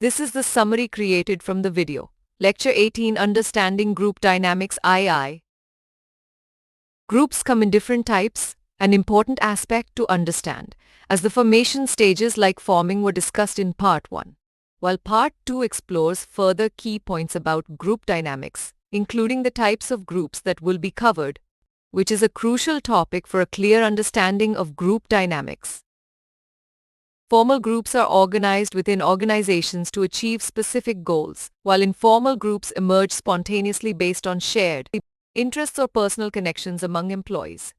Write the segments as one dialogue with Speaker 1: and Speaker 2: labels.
Speaker 1: This is the summary created from the video. Lecture 18, Understanding Group Dynamics II. Groups come in different types, an important aspect to understand, as the formation stages like forming were discussed in Part 1, while Part 2 explores further key points about group dynamics, including the types of groups that will be covered, which is a crucial topic for a clear understanding of group dynamics. Formal groups are organized within organizations to achieve specific goals, while informal groups emerge spontaneously based on shared interests or personal connections among employees.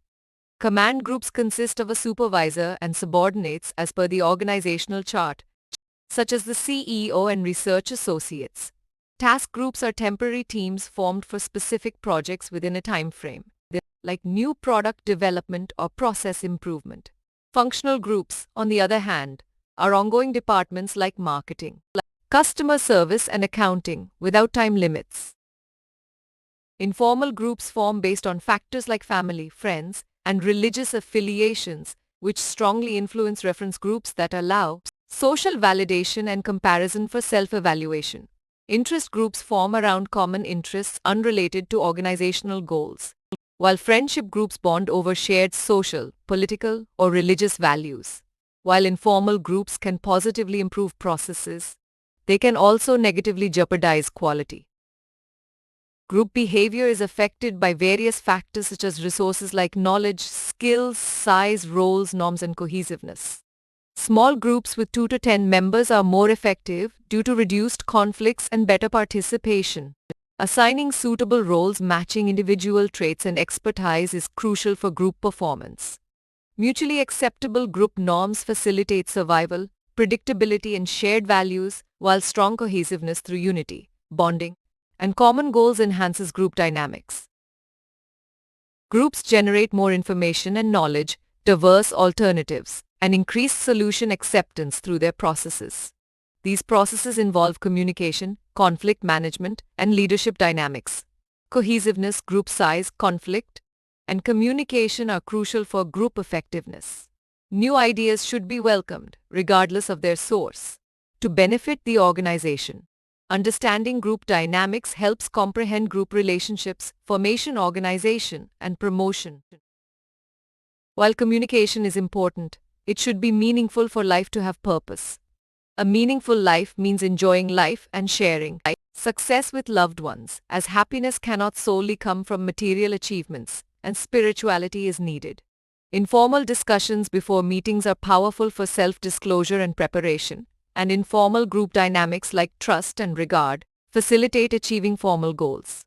Speaker 1: Command groups consist of a supervisor and subordinates as per the organizational chart, such as the CEO and research associates. Task groups are temporary teams formed for specific projects within a time frame, like new product development or process improvement. Functional groups, on the other hand, are ongoing departments like marketing, customer service and accounting without time limits. Informal groups form based on factors like family, friends, and religious affiliations, which strongly influence reference groups that allow social validation and comparison for self-evaluation. Interest groups form around common interests unrelated to organizational goals, while friendship groups bond over shared social, political, or religious values. While informal groups can positively improve processes, they can also negatively jeopardize quality. Group behavior is affected by various factors such as resources like knowledge, skills, size, roles, norms, and cohesiveness. Small groups with 2 to 10 members are more effective due to reduced conflicts and better participation. Assigning suitable roles matching individual traits and expertise is crucial for group performance. Mutually acceptable group norms facilitate survival, predictability, and shared values, while strong cohesiveness through unity, bonding, and common goals enhances group dynamics. Groups generate more information and knowledge, diverse alternatives, and increased solution acceptance through their processes. These processes involve communication, conflict management, and leadership dynamics. Cohesiveness, group size, conflict, and communication are crucial for group effectiveness. New ideas should be welcomed, regardless of their source, to benefit the organization. Understanding group dynamics helps comprehend group relationships, formation, organization, and promotion. While communication is important, it should be meaningful for life to have purpose. A meaningful life means enjoying life and sharing success with loved ones, as happiness cannot solely come from material achievements, and spirituality is needed. Informal discussions before meetings are powerful for self-disclosure and preparation, and informal group dynamics like trust and regard facilitate achieving formal goals.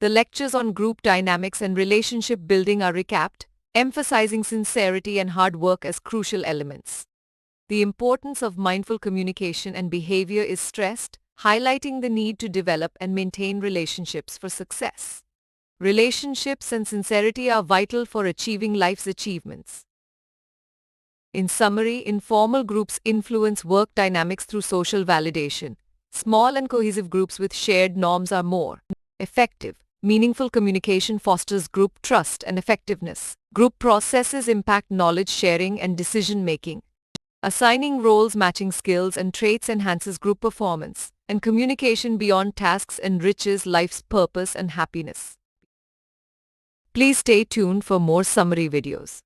Speaker 1: The lectures on group dynamics and relationship building are recapped, emphasizing sincerity and hard work as crucial elements. The importance of mindful communication and behavior is stressed, highlighting the need to develop and maintain relationships for success. Relationships and sincerity are vital for achieving life's achievements. In summary, informal groups influence work dynamics through social validation. Small and cohesive groups with shared norms are more effective. Meaningful communication fosters group trust and effectiveness. Group processes impact knowledge sharing and decision-making. Assigning roles matching skills and traits enhances group performance, and communication beyond tasks enriches life's purpose and happiness. Please stay tuned for more summary videos.